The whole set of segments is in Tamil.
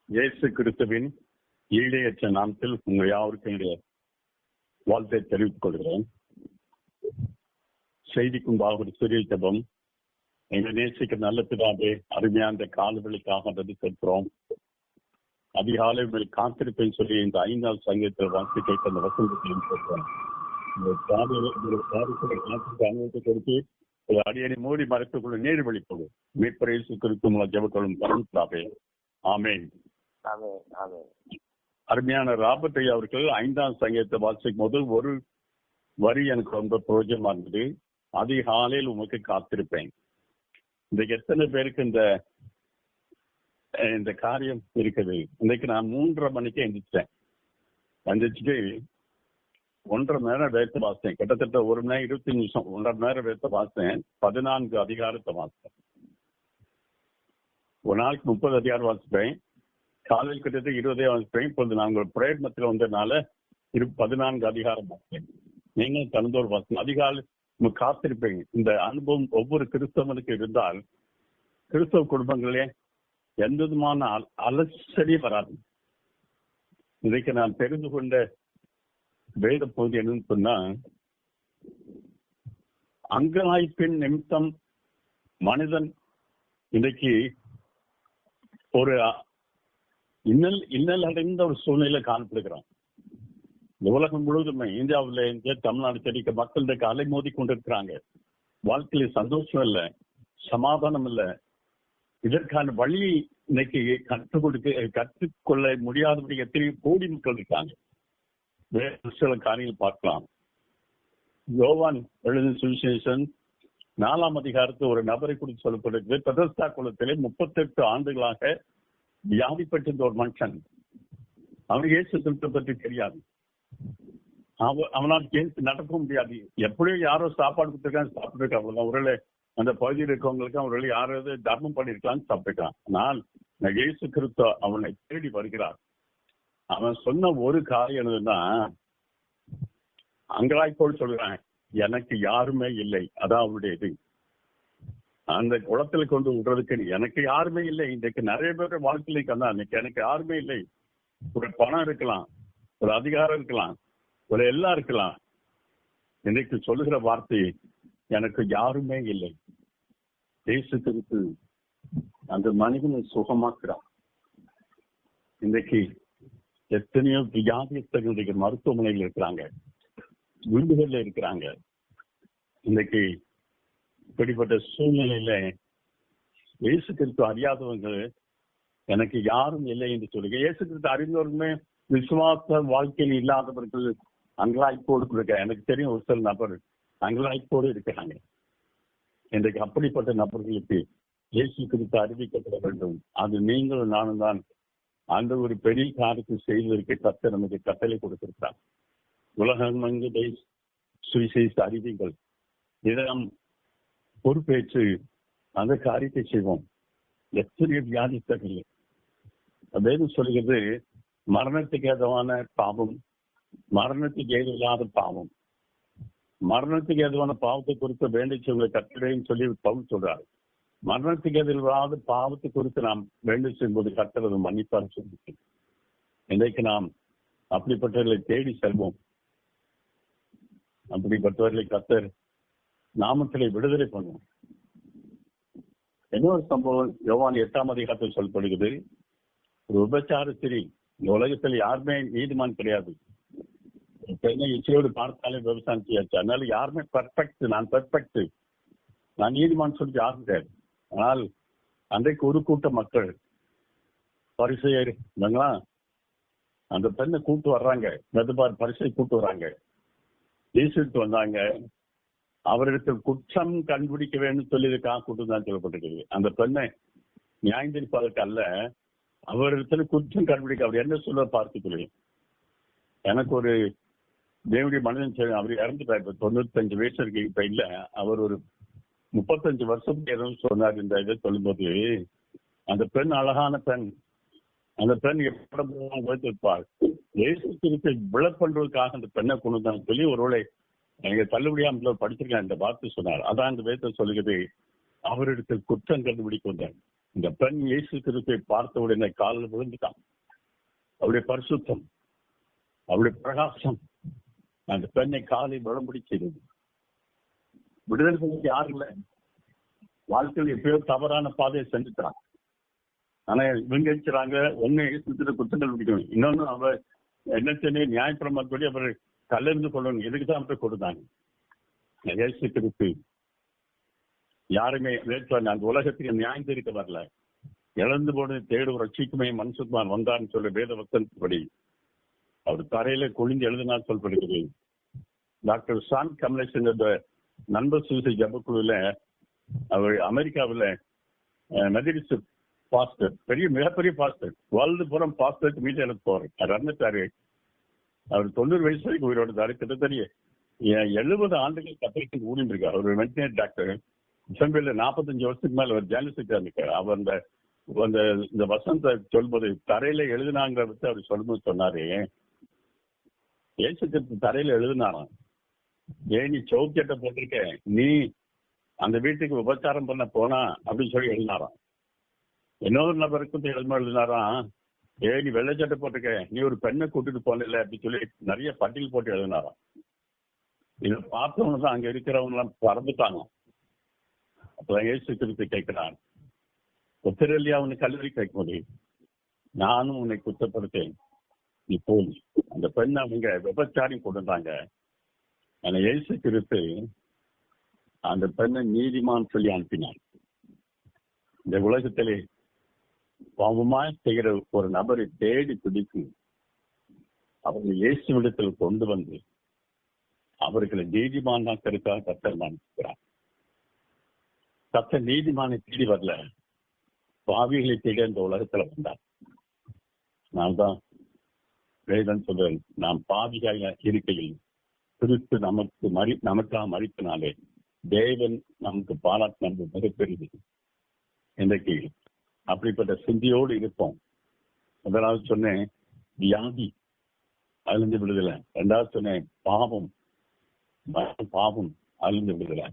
இயேசு கிறிஸ்துவின் ஈழையற்ற நாமத்தில் உங்கள் யாருக்கும் என்னுடைய வாழ்த்தை தெரிவித்துக் கொள்கிறேன். செய்திக்கும் ஒரு சிறிய ஜபம். எங்களை நேசிக்க நல்ல பிதாவே, அருமையான அந்த காலவெளிக்காக கேட்கிறோம். அதிகாலை மேல் காத்திருப்பேன் சொல்லி இந்த 5வது சங்கத்தில் வாசி கேட்க அந்த வசந்தத்தையும் கேட்கிறோம். அனுபவத்தை கொடுத்து அடியனை மூடி மறைத்துக்கொள்ள நேர் வழிப்படும் மீட்பரை சுக்கிருக்கும் ஜபக்களும் பரந்தாவே. ஆமேன். அருமையான ராபர்ட் ஐயா அவர்கள் 5ஆம் சங்கீதத்தை வாசிக்கும் போது ஒரு வரி எனக்கு ரொம்ப பிரயோஜனமா இருந்தது. அதிகாலையில் உமக்கு காத்திருப்பேன். இன்றைக்கு எத்தனை பேருக்கு இந்த காரியம் இருக்குது? இன்னைக்கு நான் 3:30 மணிக்கு எந்திரிச்சிட்டேன். எந்திரிச்சுட்டு 1.5 மணி நேரம் வேதத்தை வாசித்தேன். கிட்டத்தட்ட 1 மணி நேரம் 20 நிமிஷம் 1.5 மணி நேரம் வேதத்தை வாசித்தேன். 14 அதிகாரத்தை வாசித்தேன். ஒரு நாளைக்கு 30 அதிகாரம் வாசிப்பேன். காலையில் கிட்டத்தட்ட 20 வாசிப்பேன். இப்போது நாங்கள் பிரேயர் மத்தியில் வந்ததுனால 14 அதிகாரம் வாசிப்பேன். நீங்களும் தனதோர் வாசிப்பேன். அதிகாலை காத்திருப்பேன். இந்த அனுபவம் ஒவ்வொரு கிறிஸ்தவனுக்கு இருந்தால் கிறிஸ்தவ குடும்பங்களே எந்த விதமான அலசடி வராது. இன்றைக்கு நான் தெரிந்து கொண்ட வேத பகுதி என்னன்னு சொன்னா, அங்கலாய்ப்பின் நிமித்தம் மனிதன் இன்றைக்கு ஒரு இன்னல் அடைந்த ஒரு சூழ்நிலை காணப்படுகிறான். உலகம் முழுவதுமே, இந்தியாவில் தமிழ்நாடு செடிக்க மக்கள் இன்றைக்கு அலைமோதி கொண்டிருக்கிறாங்க. வாழ்க்கையில சந்தோஷம் இல்லை, சமாதானம் இல்லை. இதற்கான வழி இன்னைக்கு கற்றுக்கொள்ள முடியாதபடி எத்தனை கோடி மக்கள் இருக்காங்க. வேறு சில காரியங்கள் பார்க்கலாம். யோவான் எழுதின சுவிசேஷம் 4ஆம் அதிகாரத்தில் ஒரு நபரை குறித்து சொல்லப்படுகிறது. பெதஸ்தா குளத்திலே 38 ஆண்டுகளாக வியாதிப்பட்டிருந்த ஒரு மனுஷன். அவனுக்கு இயேசு கிறிஸ்துவை பற்றி தெரியாது. அவனால் நடக்க முடியாது. எப்படியோ யாரோ சாப்பாடு கொடுத்துருக்காங்க, சாப்பிட்டுருக்காங்க. அவ்வளவுதான். ஒருவேளை அந்த பகுதியில் இருக்கவங்களுக்கு அவர்கள் யாராவது தர்மம் பண்ணிருக்கலாம்னு சாப்பிட்டுருக்கான். ஆனால் இயேசு கிறிஸ்து அவனை தேடி வருகிறார். அவன் சொன்ன ஒரு காரியம் என்னதுன்னா, அங்கலாய்ப்போடு சொல்கிறான், எனக்கு யாருமே இல்லை. அதான் அவருடைய இது. அந்த குளத்துல கொண்டு விடுறதுக்கு எனக்கு யாருமே இல்லை. இன்றைக்கு நிறைய பேர் வாழ்க்கையில இன்னைக்கு எனக்கு யாருமே இல்லை. ஒரு பணம் இருக்கலாம், ஒரு அதிகாரம் இருக்கலாம், ஒரு எல்லாம் இருக்கலாம். இன்றைக்கு சொல்லுகிற வார்த்தை எனக்கு யாருமே இல்லை. இயேசு கிறிஸ்து அந்த மனிதனை சுகமாக்குறான். இன்றைக்கு எத்தனையோ வியாதியஸ்தர்களுடைய மருத்துவமனையில் இருக்கிறாங்க, வீடுகள்ல இருக்கிறாங்க. இன்னைக்கு இப்படிப்பட்ட சூழ்நிலையில இயேசு கிறிஸ்து அறியாதவங்க எனக்கு யாரும் இல்லை என்று சொல்லுங்க. இயேசு கிறிஸ்து அறிந்தவர்களுமே விசுவாச வாழ்க்கையில் இல்லாதவர்கள் அங்கலாய்ப்போடு கொடுக்க எனக்கு தெரியும். ஒரு சில நபர் அங்கலாய்ப்போடு இருக்கிறாங்க. இன்றைக்கு அப்படிப்பட்ட நபர்களுக்கு இயேசு கிறிஸ்து அறிவிக்கப்பட வேண்டும். அது நீங்களும் நானும் தான் அந்த ஒரு பெரிய காரியத்தை செய்வதற்கு கர்த்தர் நமக்கு கட்டளை கொடுத்திருக்கிறார். உலகமெங்கு சுவிசேஷ அறிவிகள். இதை நாம் பொறுப்பேற்று அந்த காரியத்தை செய்வோம். எத்தனை வியாதித்தர்கள் வேதம் சொல்கிறது, மரணத்துக்கு ஏதுவான பாவம், மரணத்துக்கு ஏதுவாத பாவம், மரணத்துக்கு ஏதுவான பாவத்தை குறித்து வேண்டிச்சவங்களை கட்டளைன்னு சொல்லி பவுல் சொல்றாரு. மரணத்துக்கு எதிராக பாவத்தை குறித்து நாம் வேண்டி செய்யும்போது கர்த்தர் மன்னிப்பார் சொல்லி இன்றைக்கு நாம் அப்படிப்பட்டவர்களை தேடி செல்வோம். அப்படிப்பட்டவர்களை கர்த்தர் நாமத்திலே விடுதலை பண்ணுவோம். இன்னொரு சம்பவம் யோவான் 8ஆம் அதிகாரத்தில் சொல்லப்படுகிறது. ஒரு விபச்சார ஸ்திரீ. இந்த உலகத்தில் யாருமே நீதிமான் கிடையாது. பெண்ணை இச்சையோடு பார்த்தாலே விவசாயம் செய்யாச்சு. அதனால யாருமே பெர்ஃபெக்ட், நான் நீதிமான் சொல்லி யாரும் கிடையாது. ஆனால் அன்றைக்கு ஒரு கூட்ட மக்கள் பரிசெயர் அந்த பெண்ணை கூட்டு வர்றாங்க. பரிசை கூட்டு வர்றாங்க. இயேசுக்கு வந்தாங்க. அவரிடத்தில் குற்றம் கண்டுபிடிக்க வேண்டும் சொல்லியதுக்காக கூட்டம் தான் சொல்லப்பட்டிருக்கிறது. அந்த பெண்ணை நியாயந்திருப்பதற்கு அல்ல, அவரிடத்துல குற்றம் கண்டுபிடிக்க அவர் என்ன சொல்ல பார்த்துக்கொள்ளும். எனக்கு ஒரு தேவனுடைய மனிதன், அவர் இறந்துட்டார். 95 வயசு இருக்கு. இப்ப இல்ல, அவர் ஒரு 35 வருஷத்துக்கு எதுவும் சொன்னார். இந்த இதை சொல்லும்போது, அந்த பெண் அழகான பெண், அந்த பெண் எப்படி வைத்திருப்பாள். இயேசு கிறிஸ்துவை விளக் பண்றதுக்காக அந்த பெண்ணை கொண்டு தான் சொல்லி ஒருவேளை நீங்க தள்ளுபடியா படிச்சிருக்கேன் இந்த வார்த்தை சொன்னார். அதான் இந்த வேதத்தை சொல்லுகிறது, அவரிடத்தில் குற்றம் கண்டுபிடிக்க வந்தார். இந்த பெண் இயேசு கிறிஸ்துவை பார்த்த உடனே காலில் விழுந்துட்டான். அவருடைய பரிசுத்தம், அவருடைய பிரகாசம் அந்த பெண்ணை காலை விளம்படி செய்தது. விடுதலை செய்ய யாரும் இல்லை. வாழ்க்கையில் எப்பயோ தவறான பாதையை செஞ்சுட்டான். ஆனா இவங்க இருக்கிறாங்க, ஒன்னு குற்றங்கள் பிடிக்கணும், இன்னொன்னு அவர் என்ன செய்ய நியாயப்பிரமாணப்படி அவர் கல்லறிந்து கொள்ளணும். எதுக்குதான் அவரை கொடுத்தாங்க. இயேசு கிறிஸ்து யாருமே அந்த உலகத்துக்கு நியாயம் தெரிவிக்க வரல, இழந்து போன தேடு ரட்சிக்குமே மனுஷகுமார் வந்தார்னு சொல்ற வேத வசனப்படி அவர் தரையில குளிந்து எழுதினார் சொல்லப்படுகிறது. டாக்டர் சான் கமலேஷன் நண்பர் சூசை ஜபக்குழுல அவர் அமெரிக்காவில் மெதடிஸ்ட் பாஸ்டர், மிகப்பெரிய பாஸ்டர், வேர்ல்டு புறம் பாஸ்டருக்கு மீட் எனக்கு போறாரு. அவர் இறந்துட்டாரு. அவர் 90 வயசு வரைக்கும் உயிரோடு இருந்தாரு. கிட்டத்தட்ட 70 ஆண்டுகள் கத்திரிக்கு ஊழியம் இருக்காரு. அவர் வெட்டினரி டாக்டர். டிசம்பர்ல 45 வருஷத்துக்கு மேல அவர் ஜேர்னலிஸ்டா இருக்காரு. அவர் இந்த வசந்த சொல்வது தரையில எழுதினாங்க வச்சு அவர் சொல்லும்போது சொன்னாரு, ஏசு தரையில எழுதினாராம். ஏன் நீ சௌக்கியத்தை போட்டிருக்க, நீ அந்த வீட்டுக்கு உபச்சாரம் பண்ண போனா அப்படின்னு சொல்லி எழுதினாராம். இன்னொரு நபருக்கு எழுதினாராம், நீ வெள்ளைச்சட்டை போட்டிருக்க, நீ ஒரு பெண்ணை கூட்டிட்டு போனல அப்படின்னு சொல்லி நிறைய பட்டியல் போட்டு எழுதினாராம். இதை பார்த்தவங்க தான் அங்க இருக்கிறவங்க எல்லாம் பறந்துட்டாங்க. அப்பதான் இயேசு கிறிஸ்து கேட்கிறான், உத்தரலியா உன்னை கல்லூரி கேட்க முடியும், நானும் உன்னை குற்றப்படுத்தேன், நீ போய் அந்த பெண்ணை அவங்க விபச்சாரம் கொண்டுட்டாங்க. ஆனா இயேசு கிறிஸ்து அந்த பெண்ணை நீதிமான் சொல்லி அனுப்பினார். இந்த உலகத்திலே பாவமா செய்கிற ஒரு நபரை தேடி பிடித்து அவர்கள் இயேசுவிடத்தில் கொண்டு வந்து அவர்களை நீதிமான் கருத்தாக கர்த்தர் நினைக்கிறார். கர்த்தர் நீதிமானை தேடி வரல, பாவிகளை தேடி அந்த உலகத்துல வந்தார். நான் தான் வேதம் சொல்றேன், நாம் பாவியாக இருக்கையில் கிறிஸ்து நமக்காக மறித்தனாலே தேவன் நமக்கு பாராட்டின மிகப்பெரியது. இன்றைக்கு அப்படிப்பட்ட சிந்தியோடு இருப்போம். முதலாவது சொன்னேன் வியாதி, அழிந்து விடுதலை. இரண்டாவது சொன்னேன் பாவம் அழிந்து விடுதலை.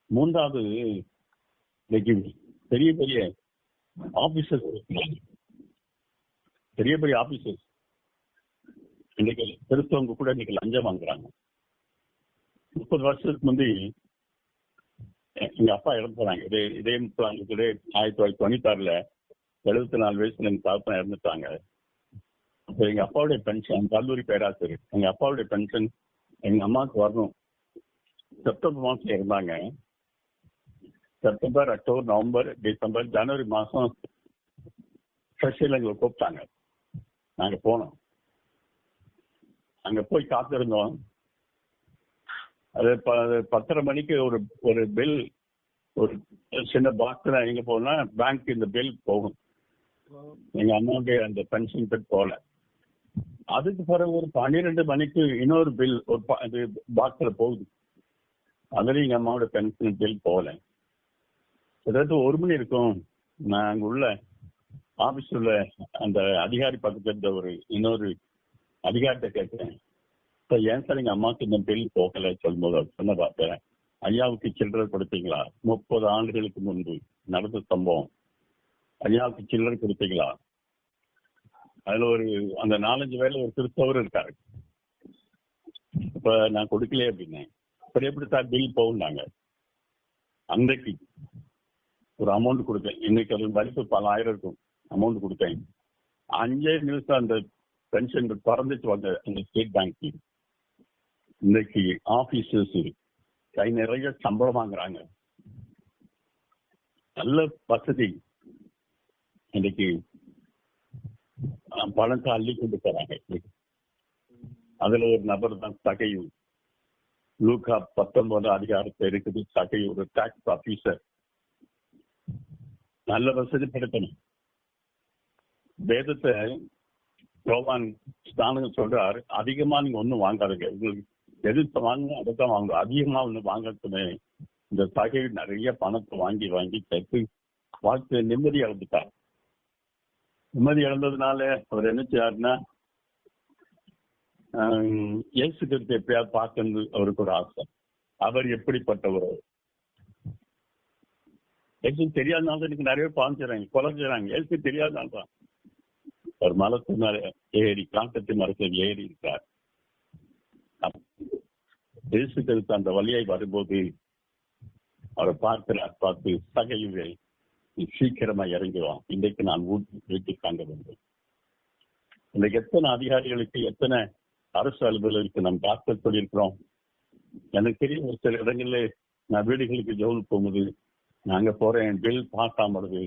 மூன்றாவது, இன்னைக்கு பெரிய பெரிய ஆபீசர்ஸ் இன்னைக்கு கிறிஸ்தவங்க கூட இன்னைக்கு லஞ்சம் வாங்குறாங்க. 30 வருஷத்துக்கு முந்தி எங்க அப்பா இறந்து போனாங்க. இதே 1996 74 வயசுல எங்க தாத்தா இறந்துட்டாங்க. அப்ப எங்க அப்பாவுடைய பென்ஷன், கல்லூரி பேராசிரியர், எங்க அப்பாவுடைய பென்ஷன் எங்க அம்மாவுக்கு வரணும். செப்டம்பர் மாசம் இருந்தாங்க. செப்டம்பர், அக்டோபர், நவம்பர், டிசம்பர், ஜனவரி மாசம் ஸ்பெஷல் எங்களை கூப்பிட்டாங்க. நாங்க போனோம். அங்க போய் காத்திருந்தோம். அது 10:30 மணிக்கு ஒரு பில், ஒரு சின்ன பாக்ஸ்ல எங்க போனா பேங்க் இந்த பில் போகும். எங்க அம்மாவுடைய அந்த பென்ஷன் பில் போல. அதுக்கு பிறகு ஒரு 12 மணிக்கு இன்னொரு பில் ஒரு பாக்ஸ்ல போகுது. அதுல எங்க அம்மாவோட பென்ஷன் பில் போகல. கிட்டத்தட்ட 1 மணி இருக்கும். நான் அங்க உள்ள ஆபீஸ் உள்ள அந்த அதிகாரி பக்கத்துல இருந்த இன்னொரு அதிகாரிட்ட கேட்கிறேன், ஏன் சார் எங்க அம்மாவுக்கு இந்த பில் போகல சொல்லும்போது அவர் சொன்ன பார்த்தேன், ஐயாவுக்கு சில்லறை கொடுத்தீங்களா? 30 ஆண்டுகளுக்கு முன்பு நடந்த சம்பவம். ஐயாவுக்கு சில்லறை கொடுத்தீங்களா? அதுல அந்த 4-5 பேர்ல ஒரு கிறிஸ்தவர் இருக்காரு. இப்ப நான் கொடுக்கலையே அப்படின்னேன். இப்படி எப்படி சார் பில் போகுண்டாங்க. அன்றைக்கு ஒரு அமௌண்ட் கொடுத்தேன். இன்னைக்கு அது மதிப்பு பல ஆயிரம் இருக்கும். அமௌண்ட் கொடுத்தேன். 5 நிமிஷம் அந்த பென்ஷன் திறந்துட்டு வந்த அந்த ஸ்டேட் பேங்க். இன்னைக்கு ஆபீசர்ஸ் கை நிறைய சம்பளம் வாங்குறாங்க. நல்ல வசதி. இன்னைக்கு பணத்தை அள்ளி கொண்டு போறாங்க. அதுல ஒரு நபர் தான் சகையு. லூக்கா 19 அதிகாரத்தை இருக்குது. சகையு ஒரு டாக்ஸ் ஆபீசர். நல்ல வசதி படுத்தணும். வேதத்தை யோவான் ஸ்நானகர் சொல்றாரு, அதிகமா நீங்க ஒண்ணும் வாங்காதுங்க, உங்களுக்கு எது வாங்க அதைத்தான் வாங்க, அதிகமா ஒண்ணு வாங்கறதுன்னு இந்த சகை நிறைய பணத்தை வாங்கி வாங்கி சேர்த்து வாழ்க்கை நிம்மதி இழந்துட்டார். நிம்மதி இழந்ததுனால அவர் என்ன செய்யாருன்னா, இயேசு கிறிஸ்து எப்படியாவது பார்க்கறது அவருக்கு ஒரு ஆசை. அவர் எப்படிப்பட்டவர்? இயேசு தெரியாதனால தான் எனக்கு நிறைய பாவம் செய்றாங்க, கொலை செய்றாங்க. இயேசு தெரியாதனால தான் ஒரு மரத்து மேல ஏறி, காட்டத்து மரத்தில் ஏறி இருக்கார். இயேசு கிறிஸ்து அந்த வழியாய் வரும்போது அவரை பார்த்து சகையுவே, சீக்கிரமா இறங்குவான், இன்றைக்கு நான் வீட்டுக்கு தாங்க வேண்டும். இன்றைக்கு எத்தனை அதிகாரிகளுக்கு, எத்தனை அரசு அலுவலர்களுக்கு நாம் டாக்டர் சொல்லியிருக்கிறோம். எனக்கு தெரியும், ஒரு சில இடங்கள்ல நான் வீடுகளுக்கு ஜவுல் போகும்போது நாங்க போறேன், பில் பாஸ் ஆகுது.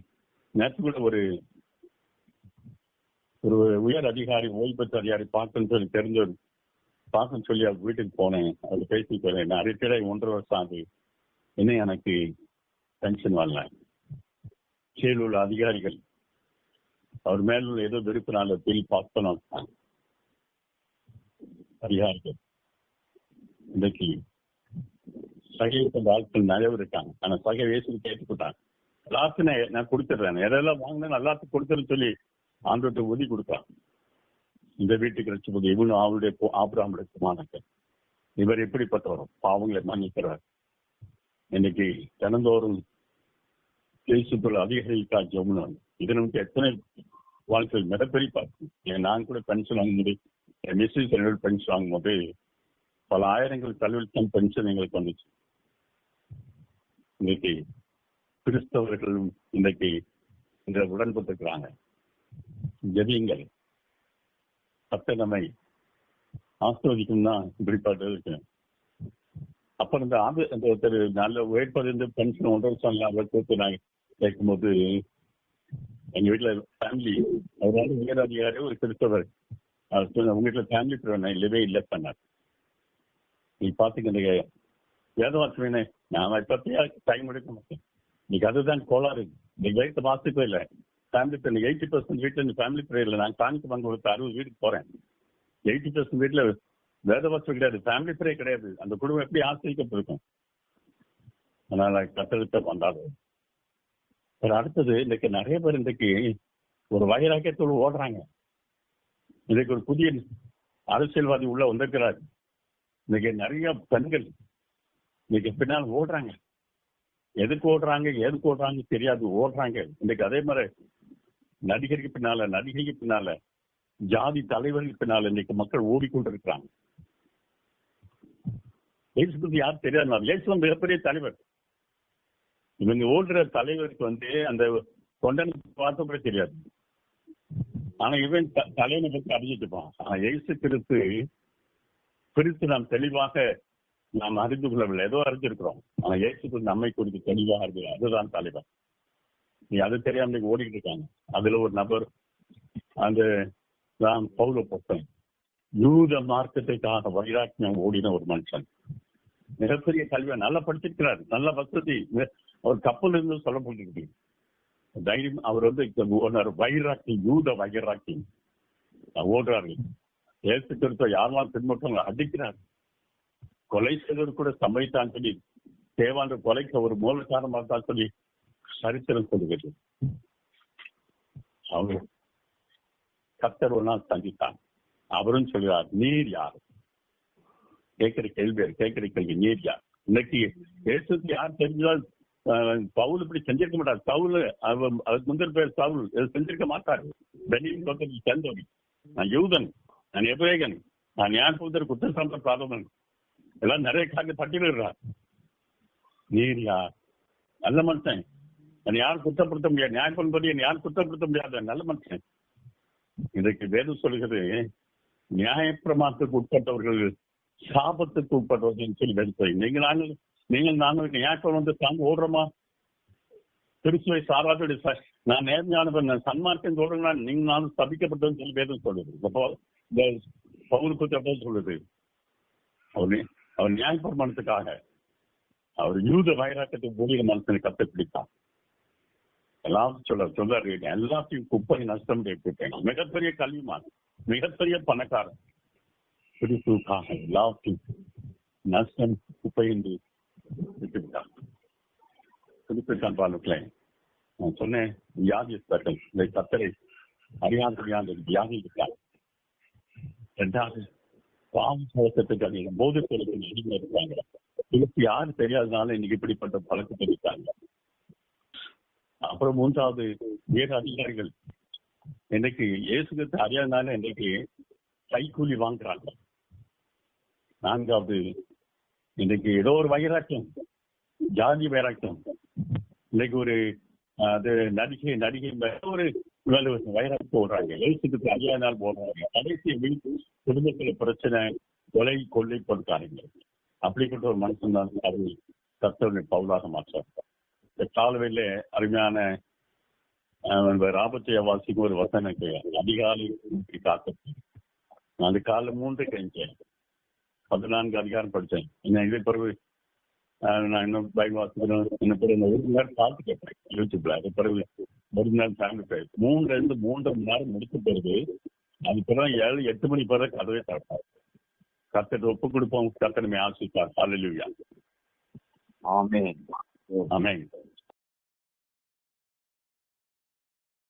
நேற்று கூட ஒரு உயர் அதிகாரி, ஓய்வு பெற்ற அதிகாரி பார்க்கணும்னு சொல்லி தெரிஞ்சவர் பார்க்கணும்னு சொல்லி அவர் வீட்டுக்கு போனேன். அவர் பேசிட்டு போறேன், நான் ரிட்டையர் 1.5 வருஷம் ஆகுது, இன்னும் எனக்கு பென்ஷன் வரல. கீழ் உள்ள அதிகாரிகள் அவர் மேல ஏதோ விருப்பினால பில் பாஸ் பண்ண அதிகாரிகள். இன்றைக்கு சகை கொண்ட ஆட்கள் நிறைய இருக்காங்க. ஆனா சகை வேசி கேட்டுக்கிட்டாங்க, எல்லாத்தையும் நான் கொடுத்துடுறேன், எதெல்லாம் வாங்கினேன் எல்லாத்துக்கும் கொடுத்துருன்னு சொல்லி ஆண்டோட்ட உதவி கொடுத்தான். இந்த வீட்டுக்கு ரட்சிப்பது இவனும் அவருடைய ஆபிரகாமுடைய குமாரன். இவர் எப்படிப்பட்டவரும் பாவங்களை மன்னிக்கிறார். இன்னைக்கு தினந்தோறும் தேசத்துள்ள அதிகாரிக்கா ஜெபம். இது நமக்கு எத்தனை வாழ்க்கையில் மிகப்பெரிய பார்க்கணும். நான் கூட பென்ஷன் வாங்கும்போது, மிஸ்ஸஸ் என்னோட பென்ஷன் வாங்கும்போது பல ஆயிரங்கள் தலைவலித்தான் பென்ஷன் எங்களுக்கு வந்துச்சு. இன்னைக்கு கிறிஸ்தவர்களும் இன்றைக்கு இந்த உடன்பட்டிருக்கிறாங்க. ஜெபியுங்கள், கர்த்தர் நம்மை ஆசீர்வதிக்கும் தான் இப்படிப்பட்டது இருக்கு. அப்ப அந்த ஒருத்தர் நல்ல உழைப்பது பென்ஷன் 1.5 வருஷம் அவர் கொடுத்து நான் கேட்கும்போது, எங்க வீட்டுல ஃபேமிலி, அவரால் உயர் அதிகாரி ஒரு கிறிஸ்தவர், உங்க வீட்டுல ஃபேமிலி நான் இல்லவே இல்லை பண்ணார். நீ பாத்துக்க, வேதவாசமே நான் பத்தியா டைம் எடுக்க மாட்டேன். இன்னைக்கு அதுதான் கோளாறு. இன்னைக்கு வயசு மாசத்துக்கே இல்லை, ஃபேமிலி ப்ரே 80% வீட்டுல இந்த ஃபேமிலி ப்ரே இல்லை. நான் காணிக்கு வாங்க ஒரு 60 வீட்டுக்கு போறேன், 80% வீட்டுல வேதவாசம் கிடையாது, ஃபேமிலி ப்ரே கிடையாது. அந்த குடும்பம் எப்படி ஆசிரியப்பட்டிருக்கும். அதனால கத்தரித்த கொண்டாடுறோம். அடுத்தது, இன்னைக்கு நிறைய பேர் இன்றைக்கு ஒரு வைராக்கியத்தோடு ஓடுறாங்க. இன்னைக்கு ஒரு புதிய அரசியல்வாதி உள்ள வந்திருக்கிறார். இன்னைக்கு நிறைய பெண்கள் இன்னைக்கு பின்னால் ஓடுறாங்க. எதுக்கு ஓடுறாங்க தெரியாது, ஓடுறாங்க. இன்னைக்கு அதே மாதிரி நடிகருக்கு பின்னால ஜாதி தலைவருக்கு பின்னால இன்னைக்கு மக்கள் ஓடிக்கொண்டிருக்கிறாங்க. இயேசு யார் தெரியாது, இயேசு மிகப்பெரிய தலைவர். இவங்க ஓடுற தலைவருக்கு அந்த தொண்டனுக்கு பார்த்த கூட தெரியாது. ஆனா இவன் தலைவனை பற்றி அறிஞ்சிட்டுப்பான். ஆனா இயேசு குறித்து நாம் தெளிவாக நாம் அறிந்து கொள்ளவில்லை, ஏதோ அறிஞ்சிருக்கிறோம். ஆனா இயேசு நம்மை குறித்து தெளிவாக அறிந்து, அதுதான் தலைவர். நீ அது தெரியாம நீங்க ஓடிக்கிட்டு இருக்காங்க. அதுல ஒரு நபர், அந்த பவுல பொருத்தன், யூத மார்க்கத்துக்காக வைராக்கியம் ஓடின ஒரு மனுஷன், மிகப்பெரிய கல்வியை நல்லா படிச்சிருக்கிறார், நல்ல வசதி, அவர் கப்பல் இருந்து சொல்லப்பட்டிருக்கு. தைரியம், அவர் வைராக்கி, யூத வைராக்கி ஓடுறாரு. ஏசு கிறிஸ்துவ யாரெல்லாம் பின்பற்றவங்க அடிக்கிறார், கொலை செய்தவர் கூட சம்பவித்தான் சொல்லி, தேவாண்ட கொலைக்கு ஒரு மூல காரணமாக தான் சொல்லி சரித்திரம் சொல்லுகிறது. அவர் கர்த்தர் ஒரு நாள் சந்தித்தான். அவரும் சொல்கிறார், நீர் யார்? கேட்கிற கேள்வி நீர் யார்? இன்னைக்கு இயேசுக்கு யார் தெரிஞ்சால் பவுல் இப்படி செஞ்சிருக்க மாட்டார். பவுல் அதுக்கு முந்தின பேர் பவுல் செஞ்சிருக்க மாட்டார். பெனியின் சேர்ந்தவன், நான் யூதன், நான் எபிரேயன், நான் ஞானபூதர், குற்றம் சார்ந்த பிராதமன், எல்லாம் நிறைய காரியம் பட்டியலிடுறார். நீர் யார்? நல்ல மனுஷன், நான் யாரும் குற்றப்படுத்த முடியாது, நியாயப்படி யாரும் குற்றப்படுத்த முடியாது, நல்ல மனுஷன். இன்றைக்கு வேதம் சொல்கிறது, நியாயப்பிரமாணத்துக்கு உட்பட்டவர்கள் சாபத்துக்கு உட்பட்டவர்கள் சொல்லி வேதம். நீங்கள் நாங்கள் நியாயப்பிரமாணத்தை சார்ந்து ஓடுறோமா? திருச்சுவை சாராத நான் நேர்மையான சன்மார்க்கம் சொல்றேன்னா நீங்க நானும் சபிக்கப்பட்டதுன்னு சொல்லி வேதம் சொல்லுது. பவுல் குற்றத்தை சொல்லுது. அவர் நியாயப்பிரமாணத்துக்காக அவர் யூத வைராக்கத்தை போலிய மனுஷனை கத்தை பிடித்தார். எல்லாத்தையும் சொல்றாரு, எல்லாத்தையும் குப்பை நஷ்டம் கேட்பேன். மிகப்பெரிய கல்விமான், மிகப்பெரிய பணக்காரன், பிடிப்புக்காக எல்லாத்தையும் நஷ்டம் குப்பை என்று விட்டுவிட்டார். குறிப்பிட்டான் பாலுக்களை நான் சொன்னேன், வியாதிஸ்தர்கள் இந்த கத்தரை அறியாத வியாதி இருக்கார். இரண்டாவது, பாவ பழக்கத்துக்கு அதிக போதை பொருட்கள் அடிமை இருக்காங்க. இதுக்கு யாரு தெரியாதனால இன்னைக்கு இப்படிப்பட்ட பழக்கத்தை இருக்காங்க. அப்புறம் மூன்றாவது வேறு அதிகாரிகள் இன்னைக்கு இயேசுக்கு அறியாதனால இன்னைக்கு கைக்கூலி வாங்குறாங்க. நான்காவது இன்னைக்கு ஏதோ ஒரு வைராக்கியம், ஜாதி வைராக்கியம். இன்னைக்கு ஒரு அது நடிகை ஒரு வைராக்கியம் போடுறாங்க, இயேசுக்கு அறியாதனால் போடுறாங்க. கடைசி குடும்பத்துல பிரச்சனை, கொலை கொள்ளை பொறுத்தாருங்க. அப்படிப்பட்ட ஒரு மனுஷன் தான் அது கர்த்தருடைய பவுலாக மாற்றார். இந்த காலவையில அருமையான ராபத்தைய வாசிக்கும் ஒரு வசனம் அதிகாலை காக்க. நான் அந்த காலைல 3 கழிச்சேன், 14 அதிகாரம் படித்தேன். இதே பிறகு நான் இன்னும் பைபிள் வாசிக்கிறேன். இன்னும் பிறகு 1 மணி நேரம் பார்த்து கேட்பேன் யூடியூப்ல. அது பிறகு 1 மணி நேரம் ஃபேமிலி பேர் 3 மணி நேரம் முடித்த பிறகு அது பிறகு 7-8 மணி பிறகு கதவே திறப்பார். கர்த்தர் ஒப்பு கொடுப்போம். கர்த்தர் நம்மை ஆசீர்வதிப்பார். ஹல்லேலூயா. ஆமென். ஆமென்.